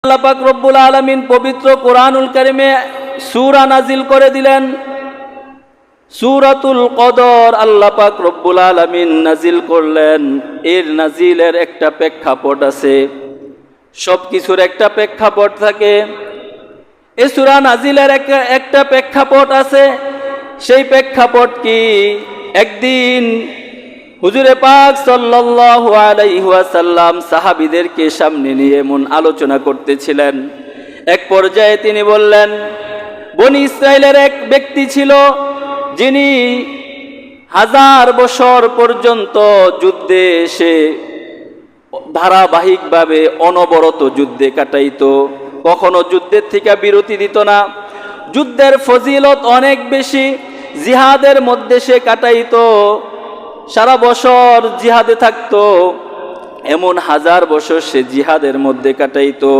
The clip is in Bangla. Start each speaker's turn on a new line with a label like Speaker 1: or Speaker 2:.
Speaker 1: আল্লাহ পাক রব্বুল আলামিন পবিত্র কোরআনুল কারিমে সূরা নাজিল করে দিলেন, সূরাতুল কদর আল্লাহ পাক রব্বুল আলামিন নাজিল করলেন। এর নাজিলের একটা প্রেক্ষাপট আছে, সব কিছুর একটা প্রেক্ষাপট থাকে। এই সূরা নাজিলের একটা প্রেক্ষাপট আছে। সেই প্রেক্ষাপট কি? একদিন হুজুরে পাক সাল্লাল্লাহু আলাইহি ওয়াসাল্লাম সাহাবীদেরকে সামনে নিয়ে এমন আলোচনা করতেছিলেন। এক পর্যায়ে তিনি বললেন, বনি ইসরাইলের এক ব্যক্তি ছিল যিনি 1000 বছর পর্যন্ত যুদ্ধে এসে ধারাবাহিকভাবে অনবরত যুদ্ধে কাটাইতো, কখনো যুদ্ধের থেকে বিরতি দিত না। যুদ্ধের ফজিলত অনেক বেশি, জিহাদের মধ্যে সে কাটাইতো, সারা বছর জিহাদে থাকতো। এমন 1000 বছর সে জিহাদের মধ্যে কাটাইতো।